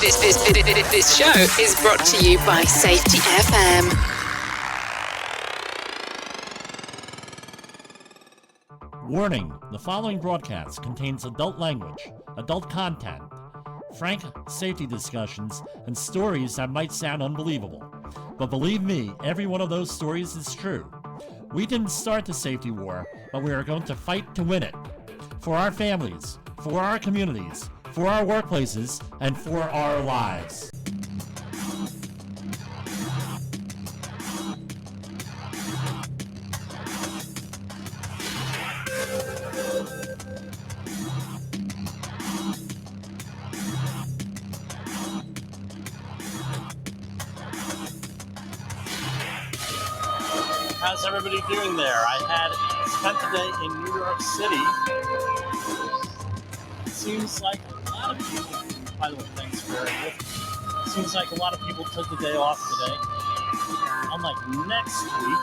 This show is brought to you by Safety FM. Warning, the following broadcast contains adult language, adult content, frank safety discussions, and stories that might sound unbelievable. But believe me, every one of those stories is true. We didn't start the safety war, but we are going to fight to win it. For our families, for our communities, for our workplaces, and for our lives. How's everybody doing there? I had spent the day in New York City. Seems like a lot of people, by the way, thanks for bearing with me. Seems like a lot of people took the day off today. Unlike next week,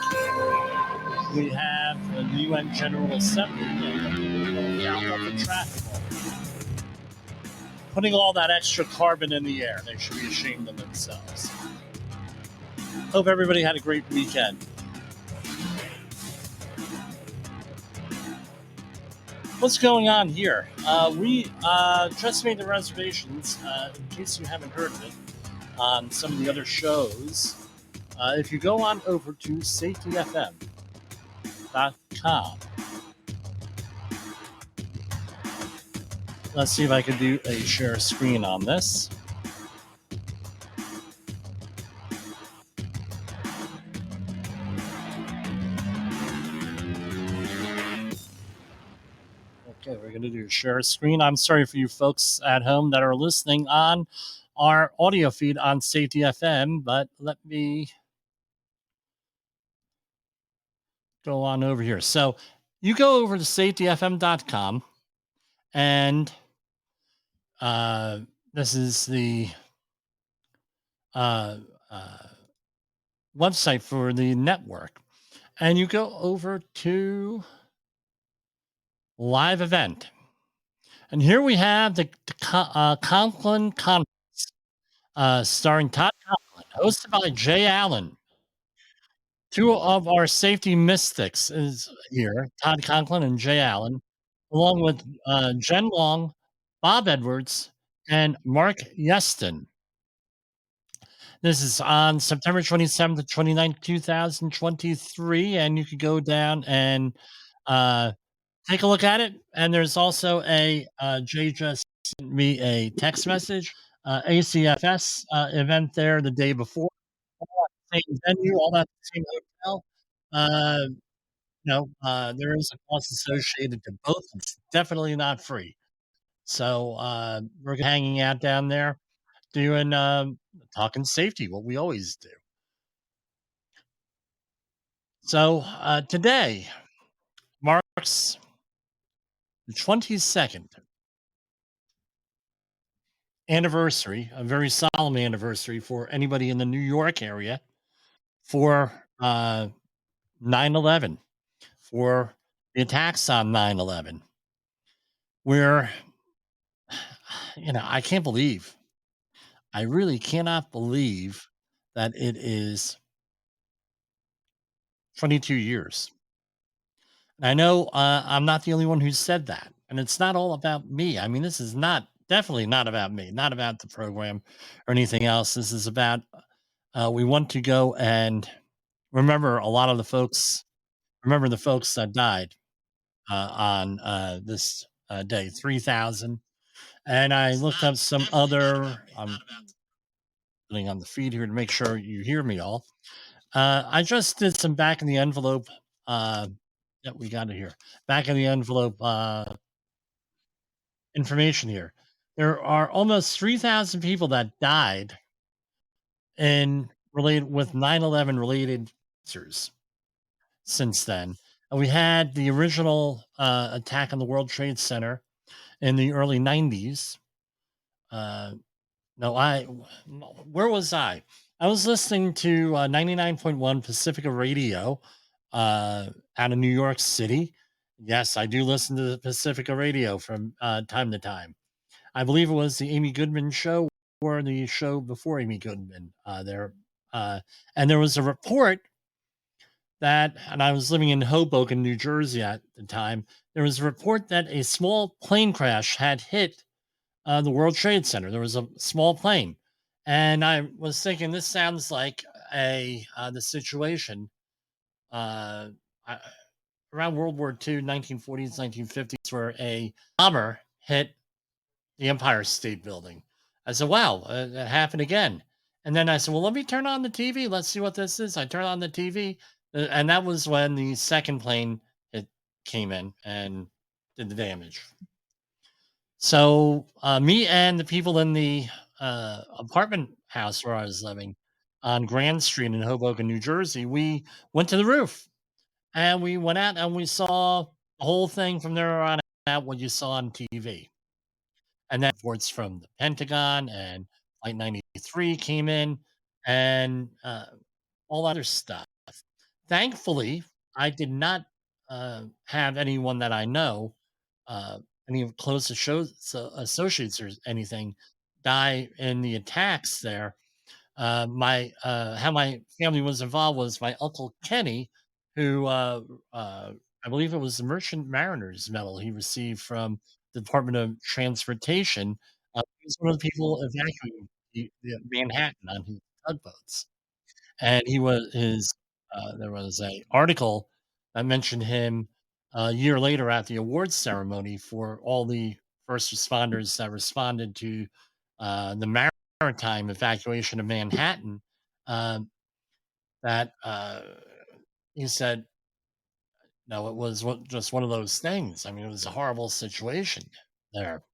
we have the UN General Assembly down up in traffic. Putting all that extra carbon in the air. They should be ashamed of themselves. Hope everybody had a great weekend. What's going on here? We just made the reservations, in case you haven't heard of it, on some of the other shows. If you go on over to safetyfm.com, let's see if I can do a share screen on this. Okay, we're going to do share screen. I'm sorry for you folks at home that are listening on our audio feed on Safety FM, but let me go on over here. So you go over to safetyfm.com, and this is the website for the network. And you go over to live event. And here we have the Conklin Conference, starring Todd Conklin, hosted by Jay Allen. Two of our safety mystics is here, Todd Conklin and Jay Allen, along with Jen Long, Bob Edwards, and Mark Yeston. This is on September 27th to 29th, 2023, and you could go down and take a look at it. And there's also a Jay just sent me a text message, ACFS event there the day before. All that same venue, all that same hotel. There is a cost associated to both. It's definitely not free. So we're hanging out down there doing talking safety, what we always do. So today marks the 22nd anniversary, a very solemn anniversary for anybody in the New York area for 9/11, for the attacks on 9/11. Where, I can't believe, I really cannot believe that it is 22 years. I know I'm not the only one who said that. And it's not all about me. I mean, this is definitely not about me, not about the program or anything else. This is about, we want to go and remember remember the folks that died on this day, 3,000. And I looked up some other, I'm putting on the feed here to make sure you hear me all. I just did some back in the envelope. We got it here. Back in the envelope information here. There are almost 3,000 people that died with 9/11 related cancers since then. And we had the original attack on the World Trade Center in the early 90s. Where was I? I was listening to 99.1 Pacifica Radio out of New York City. Yes, I do listen to the Pacifica Radio from time to time. I believe it was the Amy Goodman show for the show before Amy Goodman there. Uh, and there was a report that, and I was living in Hoboken, New Jersey at the time. There was a report that a small plane crash had hit the World Trade Center. There was a small plane, and I was thinking this sounds like a the situation uh, I- around World War II, 1940s, 1950s, where a bomber hit the Empire State Building. I said, "Wow, that happened again." And then I said, "Well, let me turn on the TV. Let's see what this is." I turned on the TV, and that was when the second plane it came in and did the damage. So, me and the people in the apartment house where I was living on Grand Street in Hoboken, New Jersey, we went to the roof and we went out and we saw the whole thing from there on out, what you saw on TV. And then reports from the Pentagon and Flight 93 came in and all other stuff. Thankfully, I did not have anyone that I know, uh, any of close associates or anything, die in the attacks there. My How my family was involved was my uncle Kenny, who uh, I believe it was the Merchant Mariners Medal he received from the Department of Transportation. He was one of the people evacuating the Manhattan on his tugboats, and he was his. There was a article that mentioned him a year later at the awards ceremony for all the first responders that responded to the maritime evacuation of Manhattan. Um, that He said, "No, it was just one of those things. I mean, it was a horrible situation there."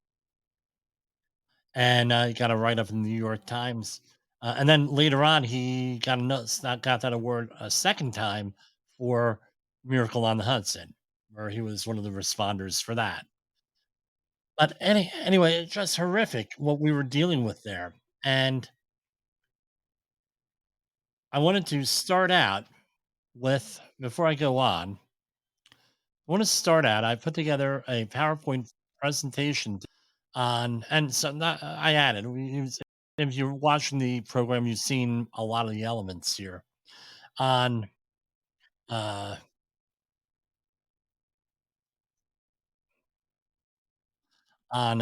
And he got a write up in the New York Times. And then later on, he got that award a second time for Miracle on the Hudson, where he was one of the responders for that. But anyway, it's just horrific what we were dealing with there. And I wanted to start out with, before I go on, I want to start out. I put together a PowerPoint presentation on, and so not, I added. If you're watching the program, you've seen a lot of the elements here on. Uh, on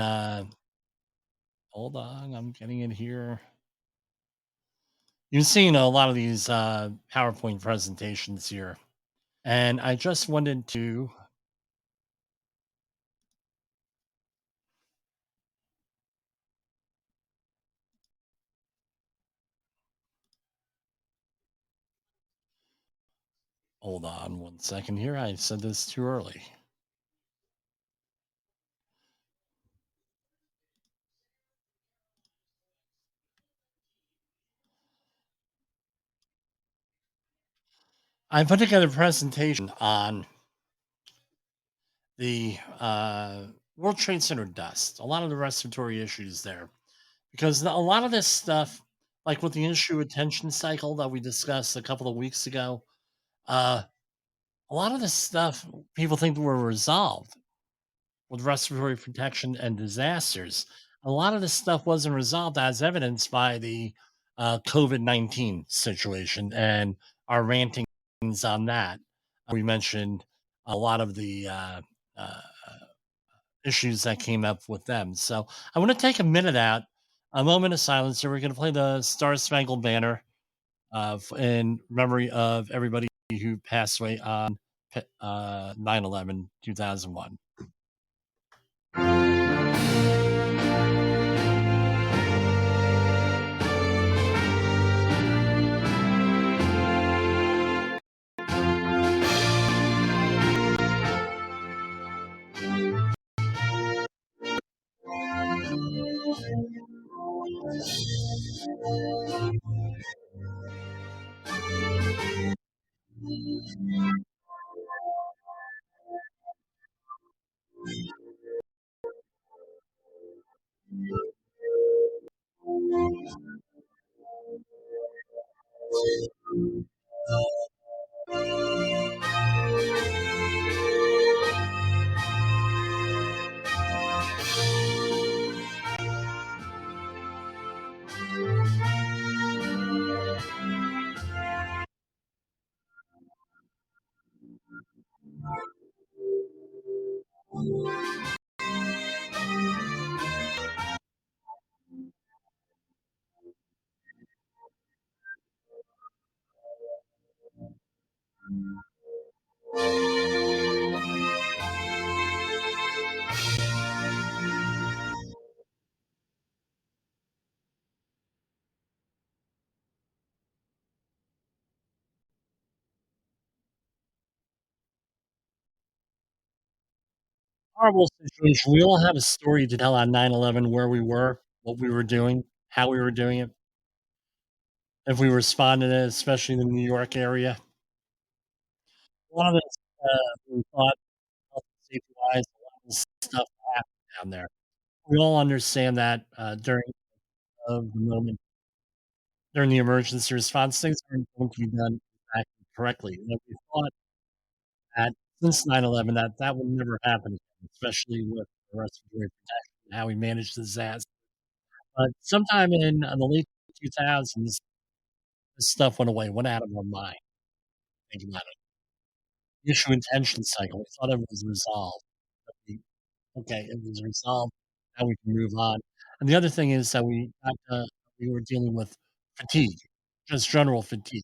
Hold on, I'm getting it here. You've seen a lot of these PowerPoint presentations here, and I just wanted to hold on one second here. I said this too early. I put together a presentation on the World Trade Center dust, a lot of the respiratory issues there, because a lot of this stuff, like with the issue attention cycle that we discussed a couple of weeks ago, uh, a lot of this stuff people think were resolved with respiratory protection and disasters. A lot of this stuff wasn't resolved, as evidenced by the COVID-19 situation and our rantings on that. We mentioned a lot of the uh, issues that came up with them. So I want to take a moment of silence here. We're going to play the Star Spangled Banner in memory of everybody who passed away on 9/11, 2001. horrible situation. We all have a story to tell on 9/11, where we were, what we were doing, how we were doing it, if we responded to it, especially in the New York area. A lot of this, we thought health and safety-wise, a lot of this stuff happened down there. We all understand that, during the moment during the emergency response, things aren't going to be done exactly correctly. We thought that since 9/11 that that would never happen again, especially with the respiratory protection and how we managed the disaster. But sometime in, the late 2000s, this stuff went out of our mind. Think about it. The issue intention cycle, we thought it was resolved. But okay, it was resolved, now we can move on. And the other thing is that we were dealing with fatigue, just general fatigue,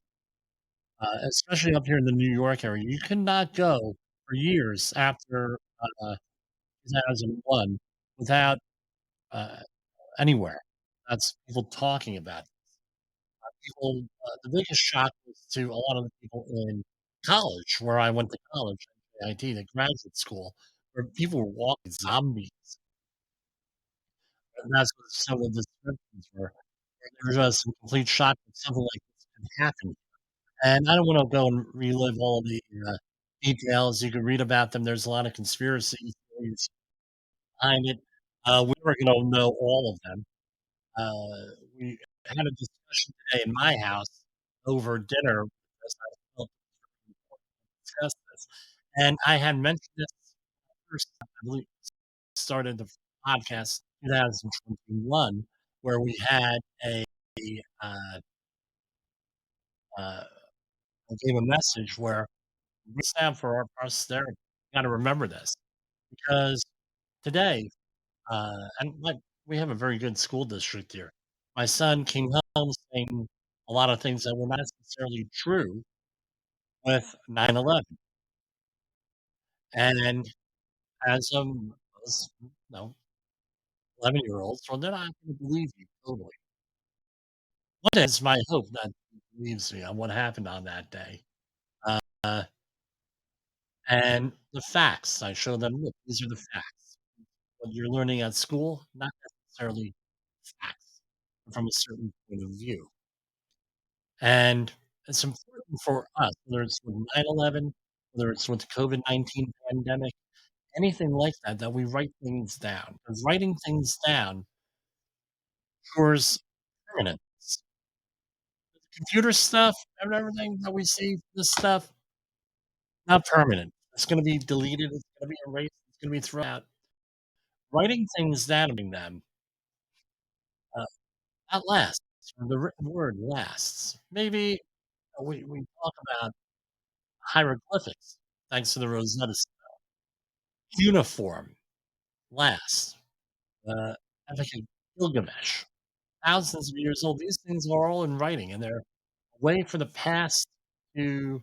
especially up here in the New York area. You could not go for years after, 2001 without, uh, anywhere. That's people talking about it. People, the biggest shock was to a lot of the people in college, where I went to college, IT, the graduate school, where people were walking zombies, and that's what some of the descriptions were. And they were just in complete shock that something like this could happen. And I don't wanna go and relive all the, details. You can read about them. There's a lot of conspiracy theories behind it. We weren't gonna know all of them. We had a discussion today in my house over dinner because I felt it was important to discuss this. And I had mentioned this first, I believe, started the podcast 2021, where we had uh, uh, I gave a message where we stand for our posterity. Got to remember this because today, and like we have a very good school district here. My son came home saying a lot of things that were not necessarily true with 9/11, and as those, 11-year-olds, well, they're not going to believe you totally. What is my hope that he believes me on what happened on that day? Uh, and the facts. I show them, look, these are the facts. What you're learning at school, not necessarily facts from a certain point of view. And it's important for us, whether it's with 9/11, whether it's with the COVID-19 pandemic, anything like that, that we write things down. Because writing things down ensures permanence. Computer stuff and everything that we see, this stuff, not permanent. It's gonna be deleted, it's gonna be erased, it's gonna be thrown out. Writing things down, them, uh, that lasts. The written word lasts. Maybe we talk about hieroglyphics, thanks to the Rosetta uniform lasts. Epic of Gilgamesh, thousands of years old. These things are all in writing, and they're a way for the past to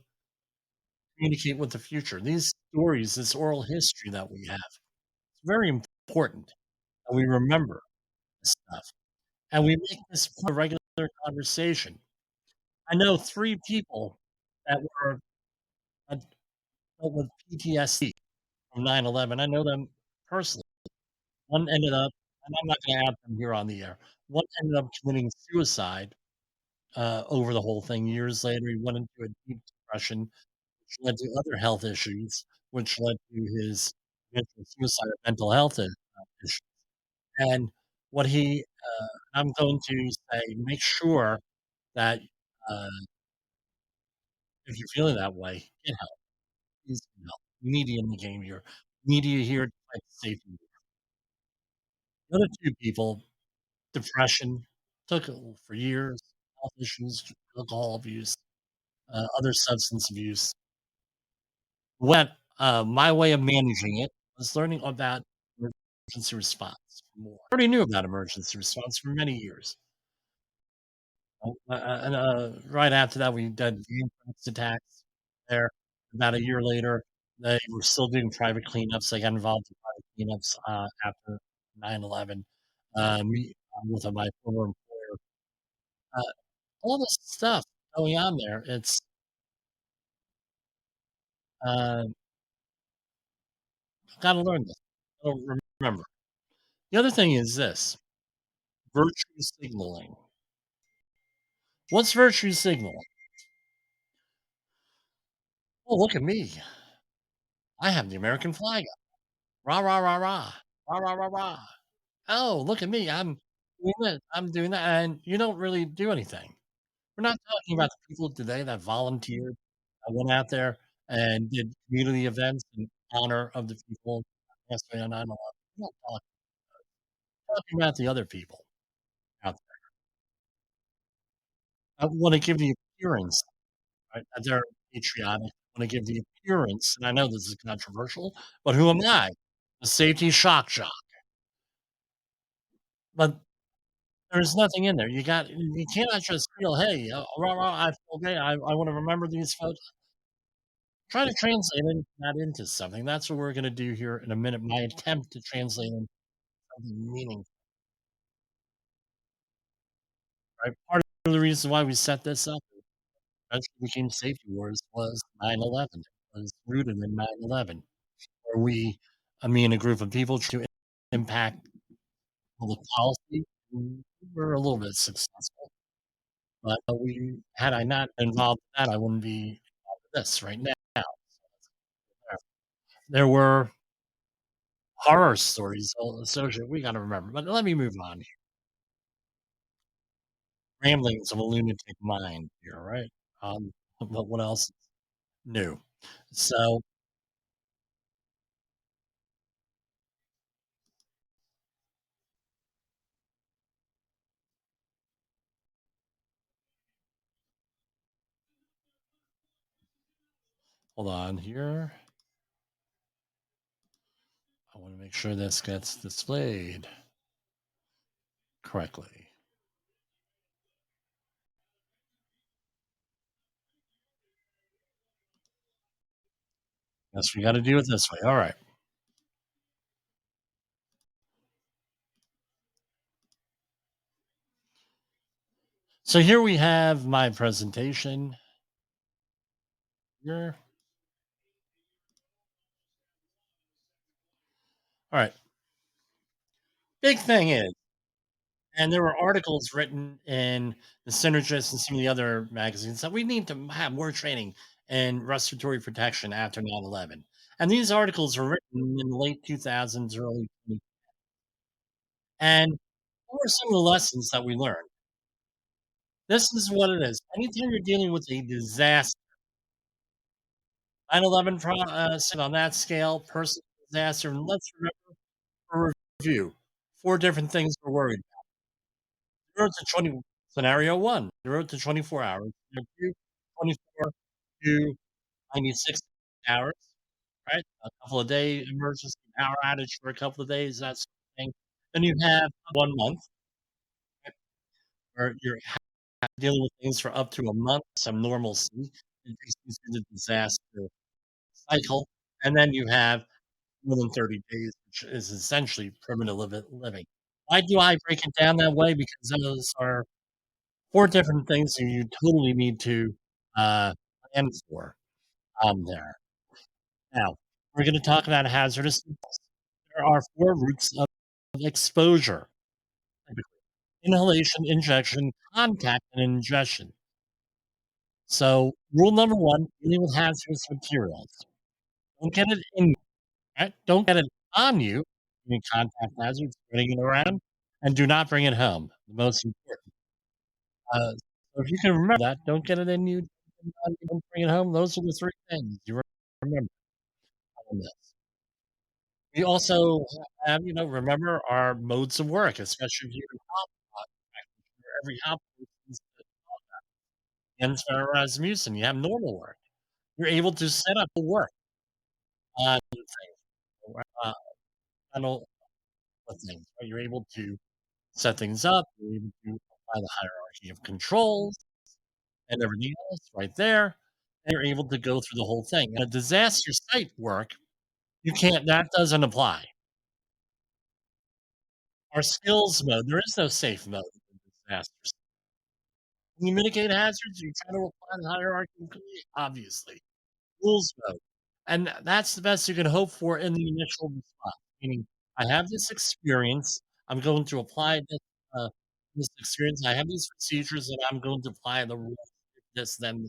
communicate with the future. These stories, this oral history that we have, it's very important that we remember this stuff, and we make this part of regular conversation. I know 3 people that were that dealt with PTSD from 9/11. I know them personally. One ended up, and I'm not gonna have them here on the air. One ended up committing suicide, over the whole thing. Years later, he went into a deep depression, which led to other health issues, which led to his eventual suicide or mental health issues. And what I'm going to say, make sure that, uh, if you're feeling that way, get help. Please get help. You need to get in the game here. You need to hear to fight safety. The other 2 people, depression, took it for years, health issues, alcohol abuse, other substance abuse. What, my way of managing it was learning about emergency response more. I already knew about emergency response for many years. Right after that, we did anthrax attacks there. About a year later, they were still doing private cleanups. I got involved in private cleanups, after 9/11, with my former employer. Uh, all this stuff going on there, it's, uh, gotta learn this. I don't remember. The other thing is this virtue signaling. What's virtue signaling? Oh, look at me. I have the American flag up. Rah, rah, rah, rah. Rah, rah, rah, rah. Oh, look at me. I'm doing this. I'm doing that. And you don't really do anything. We're not talking about the people today that volunteered, that went out there and did community events in honor of the people that passed away on 9/11. We're not talking about the other people out there. I wanna give the appearance, right, that they're patriotic. I wanna give the appearance, and I know this is controversial, but who am I? A safety shock jock. But there's nothing in there. You cannot just feel, "Hey, rah, rah, I feel great. I wanna remember these folks." Try to translate that into something. That's what we're gonna do here in a minute. My attempt to translate into something meaningful, right? Part of the reason why we set this up eventually became Safety Wars was 9/11. It was rooted in 9/11, where me and a group of people to impact public policy. We were a little bit successful, but we had I not been involved in that, I wouldn't be involved with this right now. There were horror stories associated we gotta remember, but let me move on. Ramblings of a lunatic mind here, right? What else is new? So, hold on here. I wanna make sure this gets displayed correctly. Guess we gotta do it this way, alright. So here we have my presentation here. Alright, big thing is and there were articles written in the Synergist and some of the other magazines that we need to have more training in respiratory protection after 9/11. And these articles were written in the late 2000s, early 20 and what were some of the lessons that we learned? This is what it is. Anytime you're dealing with a disaster, 9/11 sit on that scale, personal disaster, and let's remember for review, 4 different things we're worried about. 0 to 20 scenario 1, 0 to 24 hours. Scenario 2, 24 to 96 hours, right? A couple of day emergency power outage for a couple of days, that sort of thing. Then you have 1 month, right, where you're dealing with things for up to a month, some normalcy. It takes you through the disaster cycle, and then you have more than 30 days, which is essentially permanent living. Why do I break it down that way? Because those are 4 different things that you totally need to, uh, plan for on there. Now, we're gonna talk about hazardous chemicals. There are 4 routes of exposure, typically: inhalation, injection, contact, and ingestion. So, rule number 1, dealing with hazardous materials. Don't get it in you, right? Don't get it on you, any contact hazards, spreading it around, and do not bring it home, the most important. So if you can remember that, don't get it in you, don't bring it home, those are the 3 things you remember on this. We also have, remember our modes of work, especially if you're in hot where every hot person ends Rasmussen, you have normal work. You're able to set up the work on things, uh, on all the things, right? You're able to set things up, you're able to apply the hierarchy of controls and everything else right there, and you're able to go through the whole thing. And a disaster site work, you can't that doesn't apply. Our skills mode, there is no safe mode in disaster. When you mitigate hazards, you try to apply the hierarchy obviously. Rules mode. And that's the best you can hope for in the initial response, meaning I have this experience. I'm going to apply this experience. I have these procedures, and I'm going to apply the rules. This, then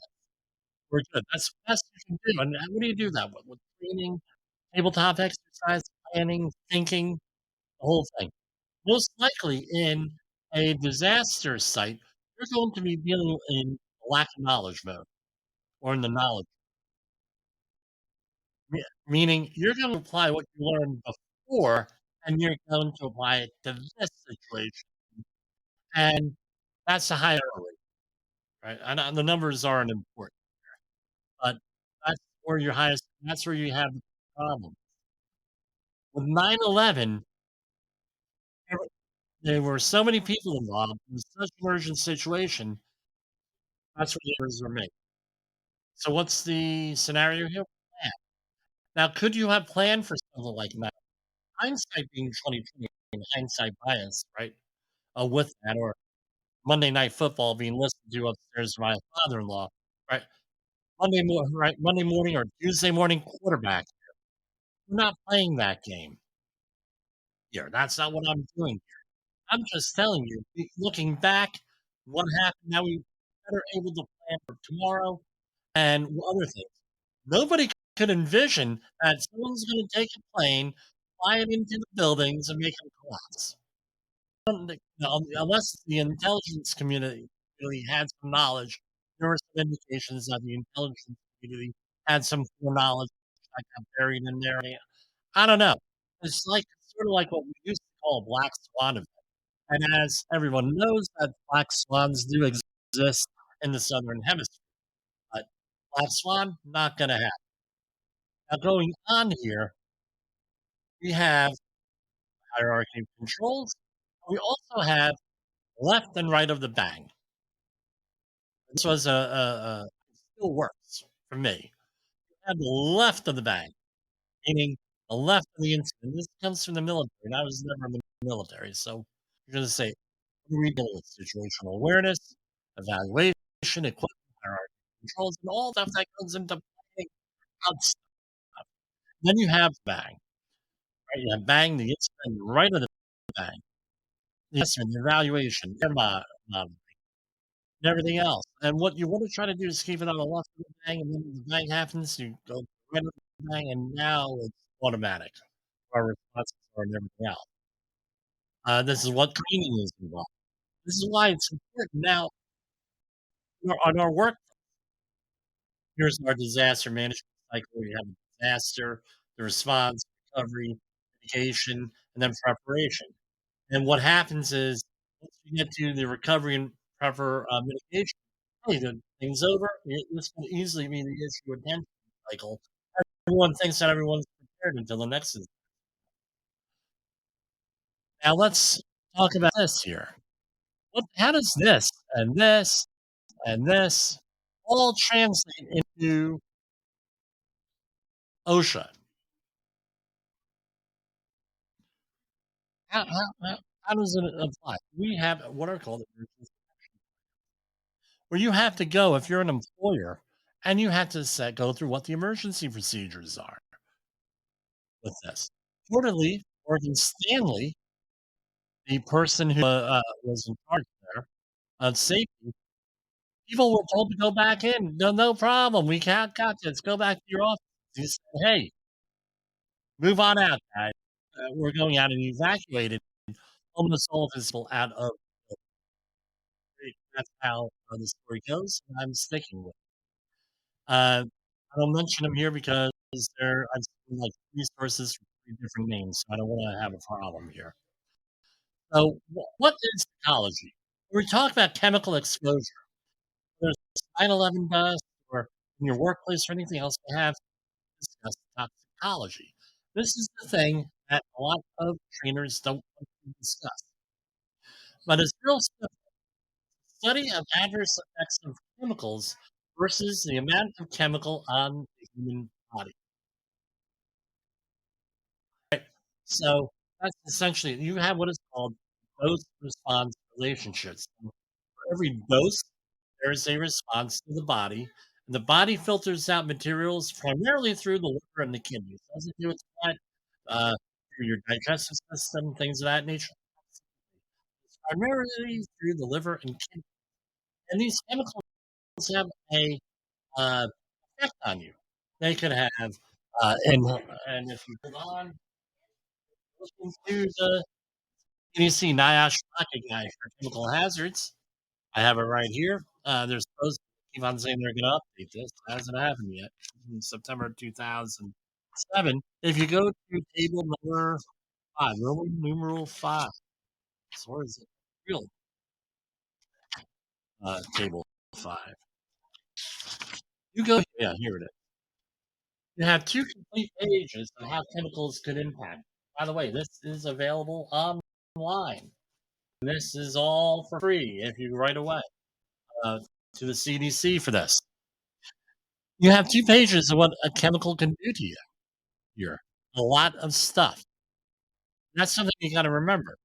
we're good. That's the best you can do. And what do you do that with training, tabletop exercise, planning, thinking, the whole thing. Most likely in a disaster site, you're going to be dealing in lack of knowledge mode or in the knowledge, meaning you're going to apply what you learned before and you're going to apply it to this situation. And that's a higher rate, right? And the numbers aren't important, but that's where your highest, that's where you have the problem. With 9/11, there were so many people involved. It was such an urgent situation. That's where the errors were made. So what's the scenario here? Plan. Now, could you have planned for something like that? Hindsight being 2020 and hindsight bias, right? With that, or Monday Night Football being listened to upstairs by my father-in-law, right? Monday morning or Tuesday morning quarterback. We're not playing that game here. That's not what I'm doing. I'm just telling you, looking back, what happened, now we better able to plan for tomorrow and other things. Nobody could envision that someone's gonna take a plane, fly it into the buildings, and make them collapse. Unless the intelligence community really had some knowledge, there were some indications that the intelligence community had some foreknowledge that got buried in there. I don't know. It's sort of like what we used to call a black swan event. And as everyone knows that black swans do exist in the Southern Hemisphere, but black swan, not gonna happen. Now going on here, we have hierarchy of controls. We also have left and right of the bang. This was it still works for me. We have the left of the bang, meaning the left of the incident. This comes from the military, and I was never in the military, so you're gonna say, what do we deal with? Situational awareness, evaluation, equipment, hierarchy, controls, and all stuff that goes into planning out stuff. Then you have bang, right? You have bang, the incident right of the bang, the assessment, the evaluation, and everything else. And what you want to try to do is keep it on the left of the bang, and then when the bang happens, you go to the right of the bang, and now it's automatic. Our responses are and everything else. This is what training is involved. This is why it's important now on our work. Here's our disaster management cycle. We have a disaster, the response, recovery, mitigation, and then preparation. And what happens is once you get to the recovery and mitigation, hey, the thing's over. This can easily be the issue attention cycle. Everyone thinks that everyone's prepared until the next is. Now let's talk about this here. How does this and this and this all translate into OSHA? How does it apply? We have what are called emergency, where you have to go if you're an employer and you have to go through what the emergency procedures are with this. Reportedly, Morgan Stanley, the person who was in charge there of safety, people were told to go back in. No, no problem. We can't got this. Go back to your office. He said, "Hey, move on out, guys. We're going out and evacuated almost all of his people out of the street." That's how the story goes. And I'm sticking with it. I don't mention them here because I've seen like three sources for three different names. So I don't want to have a problem here. So, what is ecology? When we talk about chemical exposure, there's 9/11 dust, or in your workplace or anything else, you have discussed toxicology. This is the thing that a lot of trainers don't want to discuss. But it's real simple. Study of adverse effects of chemicals versus the amount of chemical on the human body. So that's essentially you have what is called dose response relationships. For every dose, there is a response to the body, and the body filters out materials primarily through the liver and the kidneys. Doesn't do its part. through your digestive system, things of that nature. It's primarily through the liver and kidney. And these chemicals have a effect on you. They could have, and if you hold on, look into the CDC NIOSH pocket guide for chemical hazards. I have it right here. They're supposed to keep on saying they're going to update this. It hasn't happened yet. In September 2007. If you go to table number 5, Roman numeral 5, so where is it? Real table 5. You go, yeah, here it is. You have two complete pages on how chemicals could impact. By the way, this is available online. This is all for free if you right away uh, to the CDC for this. You have 2 pages of what a chemical can do to you here. A lot of stuff. That's something you got to remember.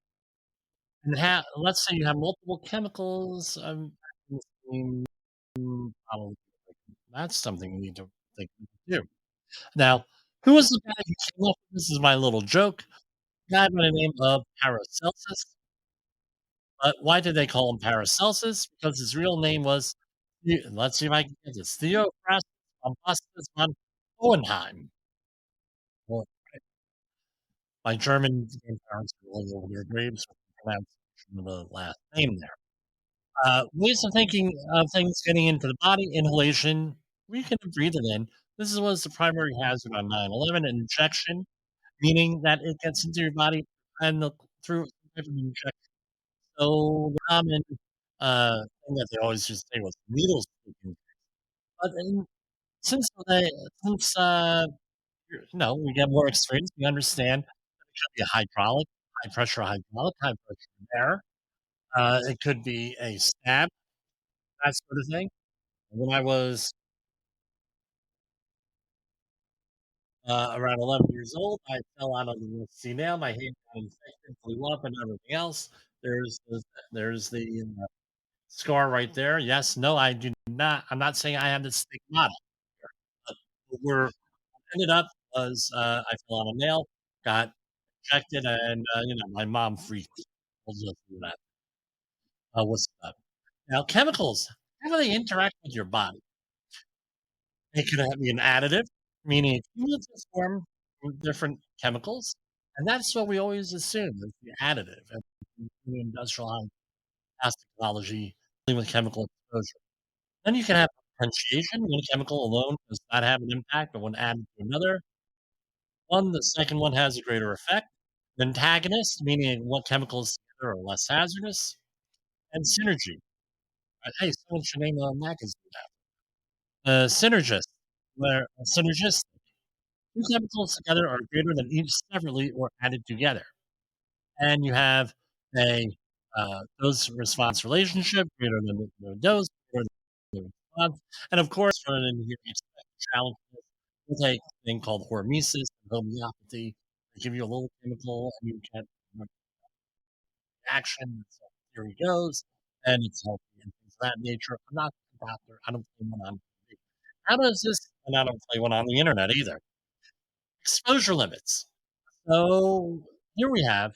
And let's say you have multiple chemicals. Mm, probably that's something you need to think too. Now, who was the guy who came up? This is my little joke. A guy by the name of Paracelsus. But why did they call him Paracelsus? Because his real name was, let's see if I can get this, Theophrastus Bombastus von Hohenheim. Well, my German grandparents were all over their graves with the pronunciation of the last name there. Ways of thinking of things getting into the body, inhalation, we can breathe it in. This was the primary hazard on 9/11, an injection, meaning that it gets into your body and through some type of injection. So the common thing that they always just say was needles sticking. But since we get more experience, we understand it could be a hydraulic, high pressure hydraulic, high pressure air. It could be a stab, that sort of thing. When I was around 11 years old, I fell out of the rusty nail. My hand got infected, flew up, and everything else. There's the, there's the scar right there. Yes, no, I do not. I'm not saying I have this stigmata. But where ended up was I fell on a nail, got injected, and my mom freaked. We'll just do that. What's up? Now, chemicals. How do they interact with your body? It could be an additive, meaning a cumulative form of different chemicals, and that's what we always assume is the additive and the industrial toxicology dealing with chemical exposure. Then you can have potentiation. One chemical alone does not have an impact, but when added to another, the second one has a greater effect. Antagonist, meaning what chemicals together are less hazardous, and synergy. Hey, someone should name a magazine synergist, where synergistic. Two chemicals together are greater than each separately or added together. And you have a dose response relationship greater than the dose, greater than the response. And of course, for in here, you expect challenges with a thing called hormesis and homeopathy. They give you a little chemical and you get action. So here he goes, and it's healthy and things of that nature. I'm not a doctor. I don't play one on TV. How does this? And I don't play one on the internet either. Exposure limits. So here we have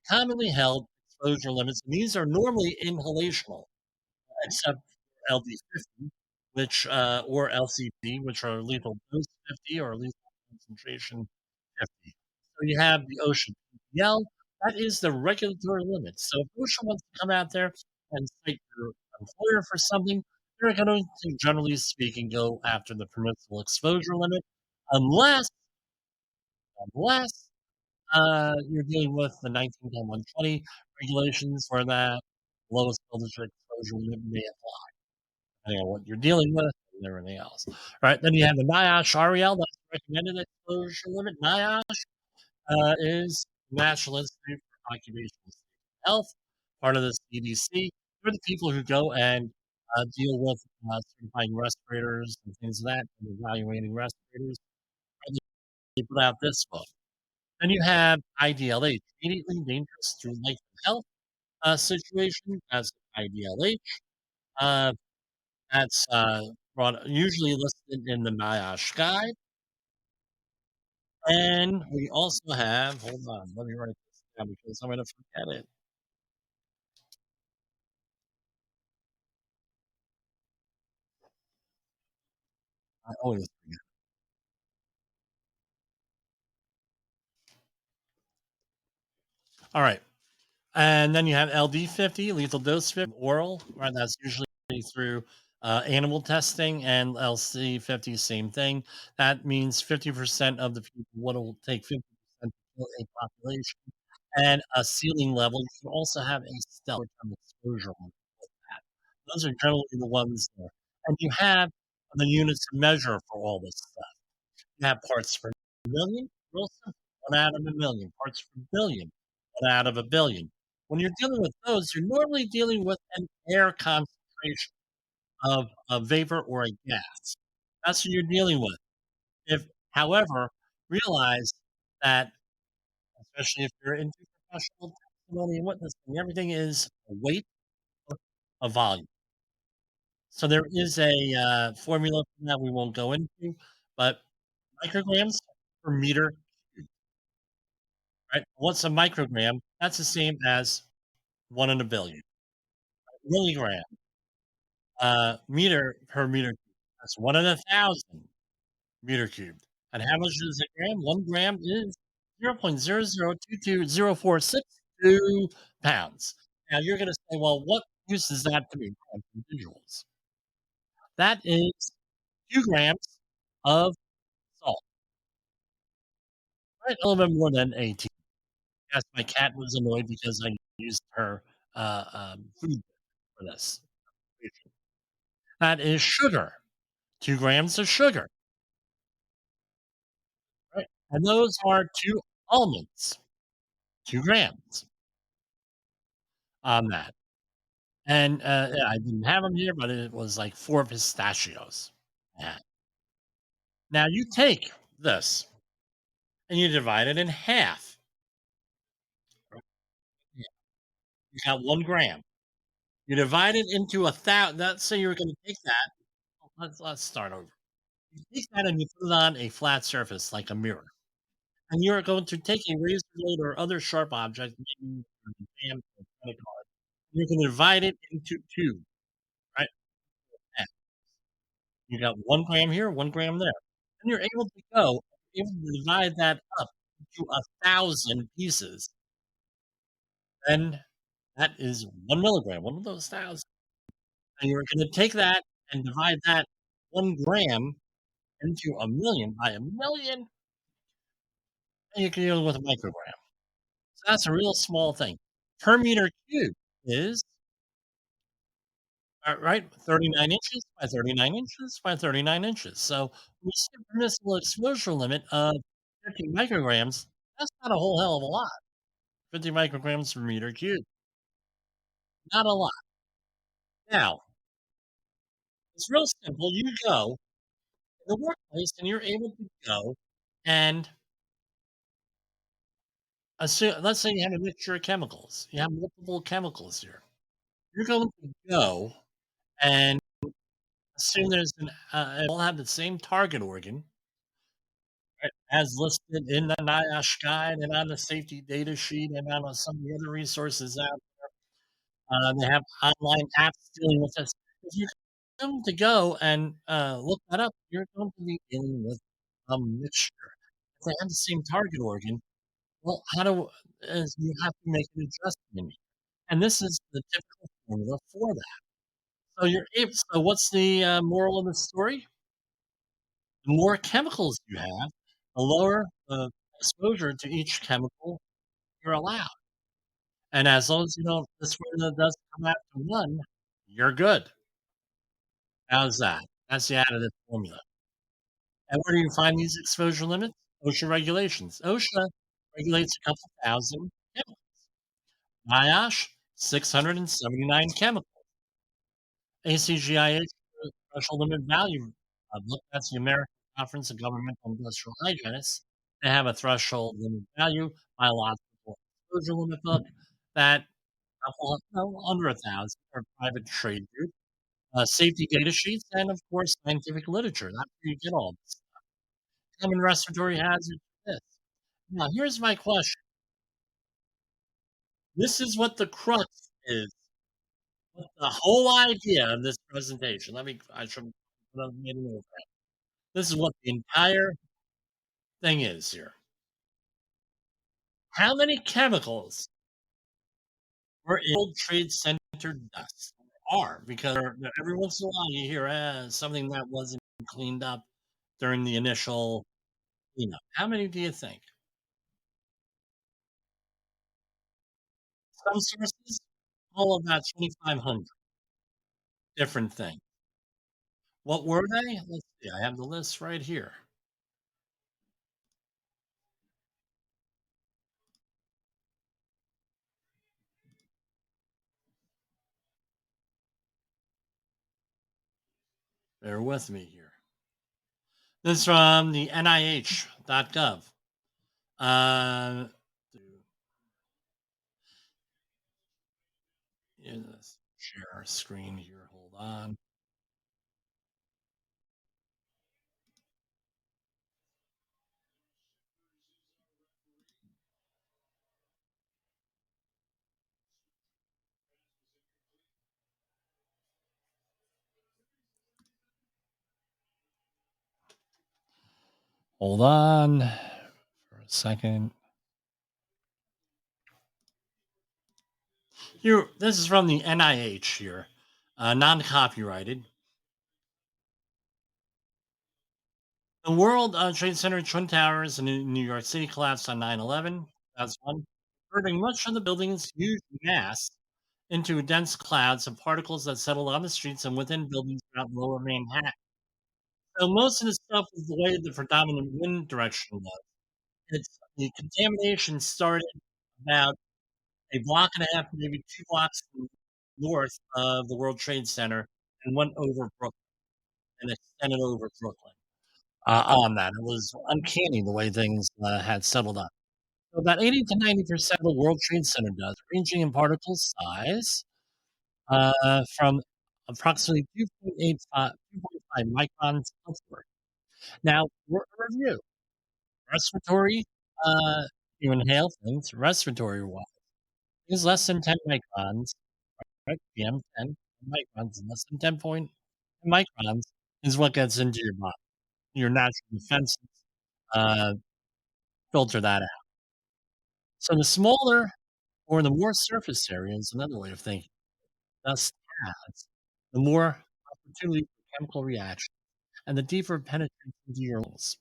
commonly held exposure limits. And these are normally inhalational, except for LD50, which or LCP, which are lethal dose 50 or lethal concentration 50. So you have the OSHA PPL. That is the regulatory limit. So if OSHA wants to come out there and cite your employer for something, they're going to, generally speaking, go after the permissible exposure limit, unless you're dealing with the 1910-120 regulations where that lowest voltage exposure limit may apply, depending on what you're dealing with and everything else. Right, then you have the NIOSH REL, that's the recommended exposure limit. NIOSH is National Institute for Occupational Safety and Health, part of the CDC. They're the people who go and deal with certifying respirators and things of that, and evaluating respirators. They put out this book. Then you have IDLH, immediately dangerous to life and health situation as IDLH. Uh, that's usually listed in the NIOSH guide. And we also have, hold on, let me write this down because I'm going to forget it. I always forget. All right. And then you have LD50, lethal dose 50, oral, right? That's usually through animal testing, and LC50, same thing. That means 50% of the people will take 50% to kill a population. And a ceiling level, you can also have a stellar term exposure on that. Those are generally the ones there. And you have the units to measure for all this stuff. You have parts per million, real simple, 1 out of a million, parts per billion, 1 out of a billion. When you're dealing with those, you're normally dealing with an air concentration of a vapor or a gas. That's what you're dealing with. If, however, realize that, especially if you're into professional testimony and witnessing, everything is a weight, a volume. So there is a formula for that we won't go into, but micrograms per meter, right? What's a microgram? That's the same as 1 in a billion. Milligram, meter per meter cubed. That's 1 in 1,000 meter cubed. And how much is a gram? 1 gram is 0.0022046 pounds. Now you're gonna say, "Well, what use is that to me?" Individuals. That is 2 grams of salt, right? A little bit more than 18. Yes, my cat was annoyed because I used her, food for this. That is sugar, 2 grams of sugar, right? And those are 2 almonds, 2 grams on that. And, yeah, I didn't have them here, but it was like 4 pistachios. Yeah. Now you take this and you divide it in half. Right? Yeah, you got 1 gram. You divide it into 1,000. Let's say you're gonna take that. Let's start over. You take that and you put it on a flat surface like a mirror. And you're going to take a razor blade or other sharp object, maybe a stamp or a credit card. You're gonna divide it into 2, right? Yeah. You got 1 gram here, 1 gram there. And you're able to divide that up into 1,000 pieces. Then that is 1 milligram, 1 of those 1,000. And you're gonna take that and divide that 1 gram into a million by a million, and you can deal with a microgram. So that's a real small thing. Per meter cubed is, right, 39 inches by 39 inches by 39 inches. So when you see a permissible exposure limit of 50 micrograms, that's not a whole hell of a lot. 50 micrograms per meter cubed, not a lot. Now, it's real simple. You go to the workplace and you're able to go and let's say you have a mixture of chemicals. You have multiple chemicals here. You're going to go and assume there's they all have the same target organ, right, as listed in the NIOSH guide and on the safety data sheet and on some of the other resources out. They have online apps dealing with this. If you come to go and look that up, you're going to be dealing with a mixture. If they have the same target organ, well, how do you have to make an adjustment, and this is the typical formula for that. So you're able. So what's the moral of the story? The more chemicals you have, the lower the exposure to each chemical you're allowed. And as long as you don't this formula doesn't come out to 1, you're good. How's that? That's the additive formula. And where do you find these exposure limits? OSHA regulations. OSHA regulates a couple thousand chemicals. NIOSH, 679 chemicals. ACGIH threshold limit value. Look, that's the American Conference of Governmental Industrial Hygienists. They have a threshold limit value, biological exposure limit book that couple no, under 1,000 are private trade group, safety data sheets, and of course, scientific literature. That's where you get all this. Common respiratory hazards. this. Now, here's my question. This is what the crux is. What the whole idea of this presentation. I should have made a note of that. This is what the entire thing is here. How many chemicals were in World Trade Center dust? Are because every once in a while you hear something that wasn't cleaned up during the initial cleanup. How many do you think? Some sources, all about 2,500 different things. What were they? Let's see. I have the list right here. Bear with me here. This is from the NIH.gov. Uh, let's share our screen here. Hold on. Hold on for a second. Here, this is from the NIH here, non-copyrighted. The World Trade Center Twin Towers in New York City collapsed on 9/11. That's one, converting much of the building's huge mass into dense clouds of particles that settled on the streets and within buildings throughout lower Manhattan. So most of the stuff is the way the predominant wind direction was. The contamination started about a block and a half, maybe 2 blocks north of the World Trade Center and went over Brooklyn and extended over Brooklyn, on that. It was uncanny the way things, had settled up. So about 80 to 90% of the World Trade Center does, ranging in particle size, from approximately 2.5 microns upward. Now, for a review, respiratory, uh, you inhale things respiratory-wise is less than 10 microns, right? PM 10 microns, and less than 10 microns is what gets into your body. Your natural defenses, uh, filter that out. So the smaller or the more surface area is another way of thinking. Dust has, the more opportunity for chemical reaction and the deeper it penetrates into your lungs.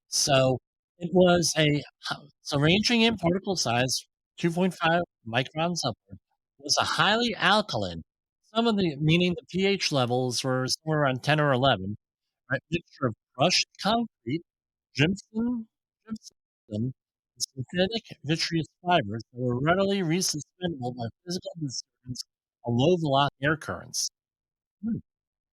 So it was so ranging in particle size, 2.5 microns upward, was a highly alkaline. Some of the meaning the pH levels were somewhere around 10 or 11, right? Mixture of crushed concrete, gypsum, and synthetic vitreous fibers that were readily resuspendable by physical disturbance of low velocity air currents. Hmm.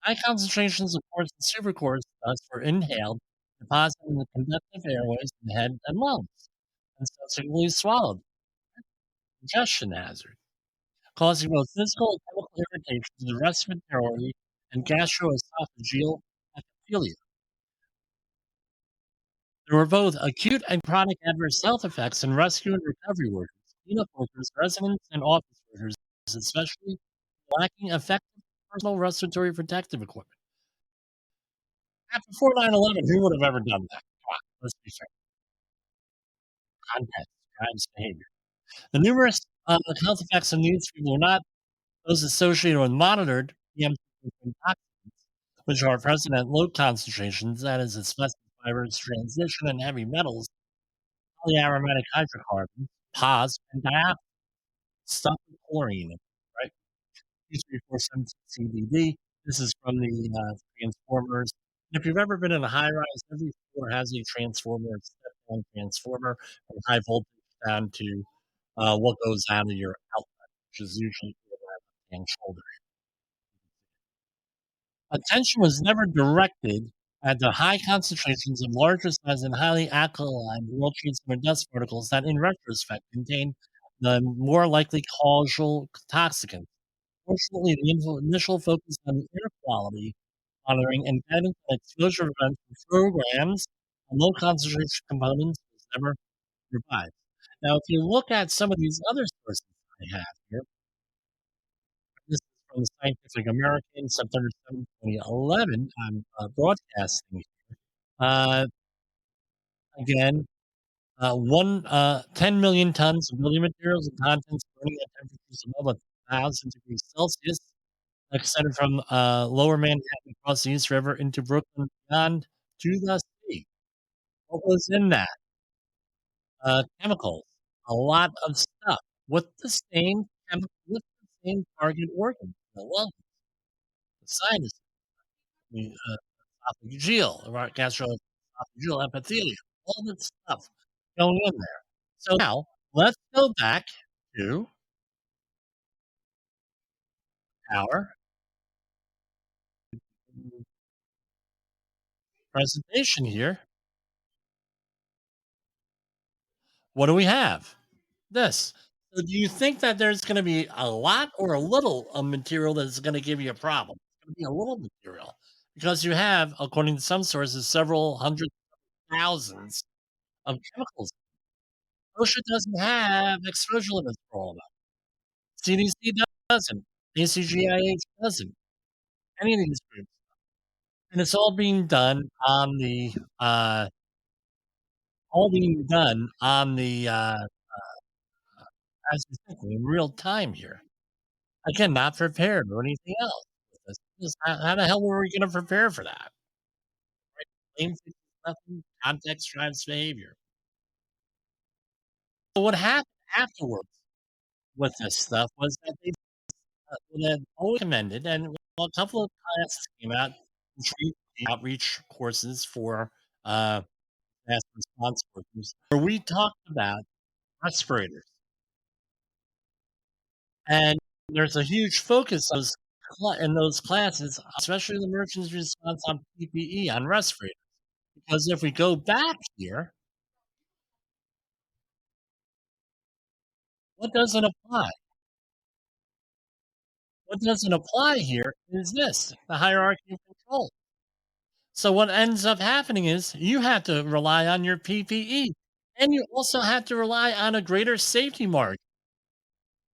High concentrations of quartz and superquartz dust were inhaled, depositing in the conductive airways in the head and lungs, and subsequently swallowed. Congestion hazard, causing both physical and chemical irritation to the respiratory and gastroesophageal epithelium. There were both acute and chronic adverse health effects in rescue and recovery workers, cleanup workers, residents, and office workers, especially lacking effective personal respiratory protective equipment. Before 9/11, who would have ever done that? Come on, let's be fair. Context drives behavior. The numerous health effects of these people are not those associated with monitored PM toxins, which are present at low concentrations, that is, asbestos fibers, transition, and heavy metals, polyaromatic hydrocarbons, POS, and diaphragm, stuff with chlorine, in it, right? 23476 CBD. This is from the Transformers. And if you've ever been in a high rise, every floor has a transformer, a step down transformer from high voltage down to what goes out of your outlet, which is usually your left-hand shoulder. Attention was never directed at the high concentrations of larger size and highly alkaline world trade center dust particles that, in retrospect, contain the more likely causal toxicants. Fortunately, the initial focus on the air quality monitoring and guidance on exposure events programs low concentration components was never revived. Now, if you look at some of these other sources I have here, this is from the Scientific American, September 7th, 2011. I'm broadcasting. Uh, again, 10 million tons of building materials and contents burning at temperatures above 1,000 degrees Celsius, extended from lower Manhattan across the East River into Brooklyn beyond to the sea. What was in that? Chemicals, a lot of stuff with the same with the same target organ, the lungs, the sinus, the esophageal, right, gastroesophageal epithelium, all that stuff going in there. So now let's go back to our presentation here. What do we have? This. So do you think that there's going to be a lot or a little of material that's going to give you a problem? It's going to be a little material because you have, according to some sources, several hundred thousands of chemicals. OSHA doesn't have exposure limits for all of them. CDC doesn't. ACGIH doesn't. Any of these groups, and it's all being done on the as you're thinking in real time here. Again, not prepared or anything else. Just how the hell were we gonna prepare for that? Right? Blame fixes nothing, context drives behavior. So what happened afterwards with this stuff was that they had always commended, and a couple of classes came out, free outreach courses for disaster response workers, where we talked about respirators. And there's a huge focus on in those classes, especially the emergency response on PPE, on respirators. Because if we go back here, what doesn't apply? What doesn't apply here is this, the hierarchy of control. So what ends up happening is you have to rely on your PPE, and you also have to rely on a greater safety margin.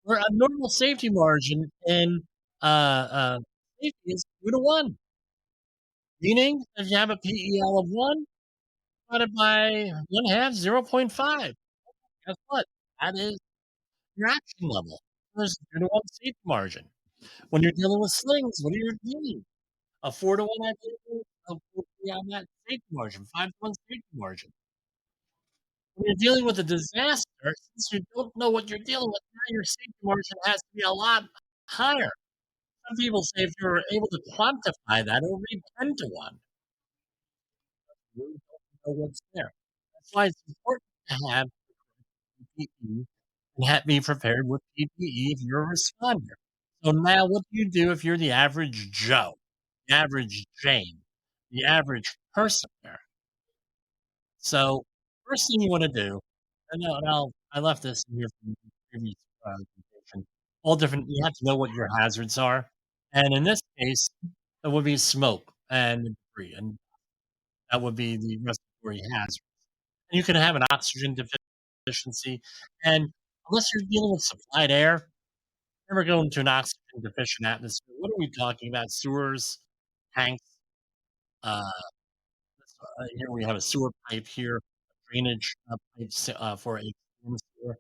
Where a normal safety margin in safety is 2 to 1, meaning if you have a PEL of 1 divided by 1/2, 0.5. Guess what? That is your action level. There's a 2 to 1 safety margin. When you're dealing with slings, what are you dealing? A 4 to 1 actually on that safety margin, 5 to 1 safety margin. When you're dealing with a disaster, since you don't know what you're dealing with, now your safety margin has to be a lot higher. Some people say if you're able to quantify that, it would be 10 to 1. You really don't know what's there. That's why it's important to have PPE and be prepared with PPE if you're a responder. So now what do you do if you're the average Joe, the average Jane, the average person there? So first thing you want to do, I left this in here from the previous presentation. All different. You have to know what your hazards are, and in this case, it would be smoke and debris, and that would be the respiratory hazard. And you can have an oxygen deficiency, and unless you're dealing with supplied air, never go into an oxygen deficient atmosphere. What are we talking about? Sewers, tanks. Uh, Here we have a sewer pipe here, drainage pipes for a storm sewer.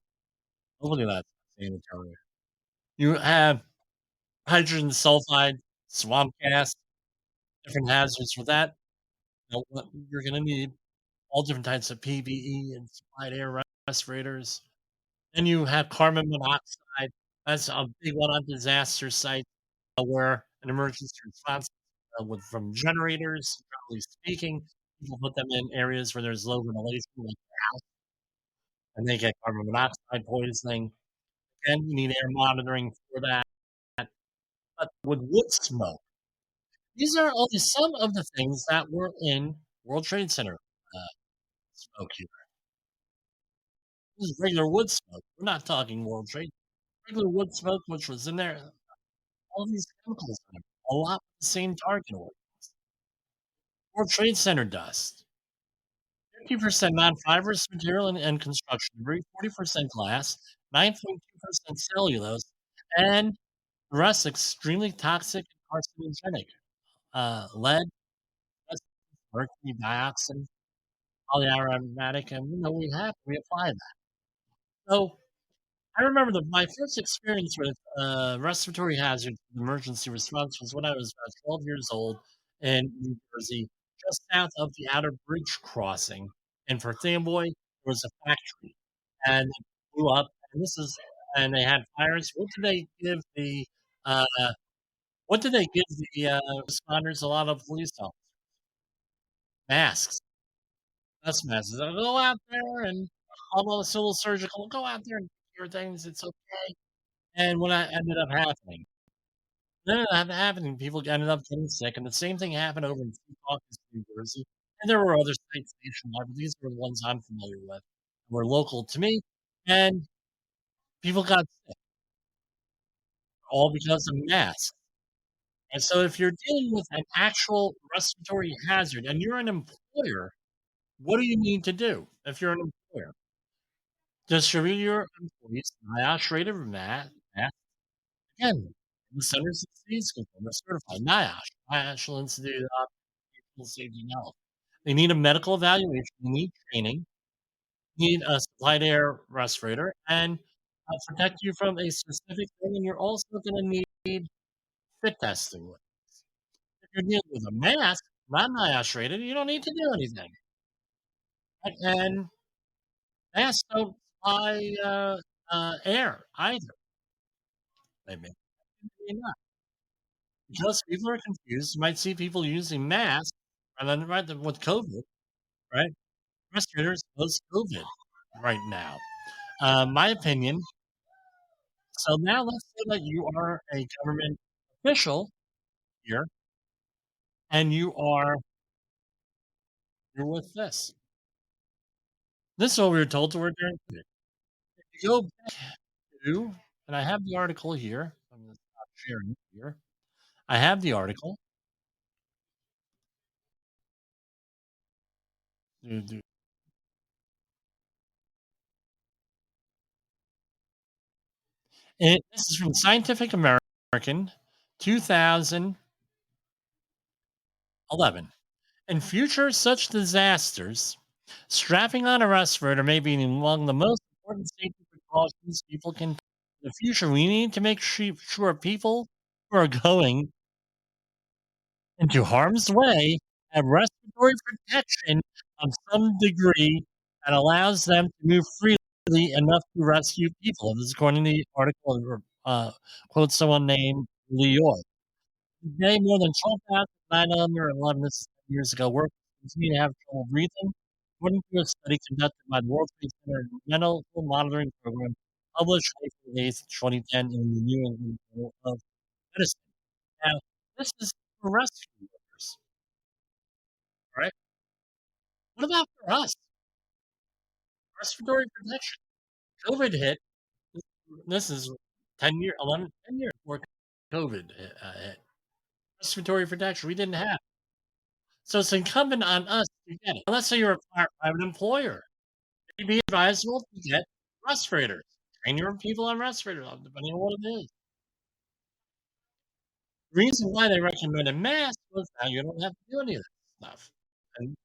Hopefully that's sanitary. You have hydrogen sulfide, swamp gas, different hazards for that. You know what you're gonna need all different types of PPE and supplied air respirators. Then you have carbon monoxide. That's a big one on disaster sites where an emergency response from generators, generally speaking, people put them in areas where there's low ventilation, like their house, and they get carbon monoxide poisoning. And you need air monitoring for that. But with wood smoke, these are only some of the things that were in World Trade Center smoke here. This is regular wood smoke. We're not talking World Trade. Regular wood smoke, which was in there, all these chemicals in it, a lot of the same target organs. World Trade Center dust. 50% non-fibrous material and construction debris, 40% glass, 9.2% cellulose, and the rest extremely toxic and carcinogenic. Lead, mercury dioxide, polyaromatic, and we apply that. So I remember my first experience with respiratory hazard emergency response was when I was about 12 years old in New Jersey, just south of the outer bridge crossing. And for Amboy, there was a factory, and it blew up. And they had fires. Uh, what did they give the responders? A lot of police officers masks, dust masks. They'll go out there and all the civil surgical go out there and do your things. It's okay. And what ended up happening none of that happening, people ended up getting sick, and the same thing happened over in Secaucus, New Jersey, and there were other sites nationwide, but these were the ones I'm familiar with, were local to me, and people got sick, all because of masks. And so if you're dealing with an actual respiratory hazard and you're an employer, what do you need to do if you're an employer? Distribute your employees NIOSH rated mask. Again, the Centers of Disease Control, they're certified NIOSH, National Institute of Occupational Safety and Health. They need a medical evaluation, they need training, need a supplied air respirator, and protect you from a specific thing, and you're also gonna need fit testing with. If you're dealing with a mask, not NIOSH rated, you don't need to do anything. And masks don't supply air either. They may not. Because people are confused, you might see people using masks and then with COVID, right? Respirators post-COVID right now. My opinion. So now let's say that you are a government official here, and you're with this. This is what we were told to wear during COVID. If you go back to, and I have the article here. I'm going to stop sharing it here. I have the article. Do- do- this is from Scientific American, 2011. In future such disasters, strapping on a respirator may be among the most important safety precautions people can take. In the future, we need to make sure people who are going into harm's way have respiratory protection of some degree that allows them to move freely enough to rescue people. This is according to the article, quotes someone named Leo. Today, more than 12,911, this is 10 years ago, workers continue to have trouble breathing, according to a study conducted by the World Trade Center Mental Monitoring Program, published April 8th, 2010 in the New England Journal of Medicine. Now, this is for rescue workers, right? What about for us? Respiratory protection. COVID hit. This is 10 years before COVID hit. Respiratory protection we didn't have. So it's incumbent on us to get it. Let's say you're a private employer. It'd be advisable to get respirators. Train your people on respirators, depending on what it is. The reason why they recommended masks was now you don't have to do any of that stuff. And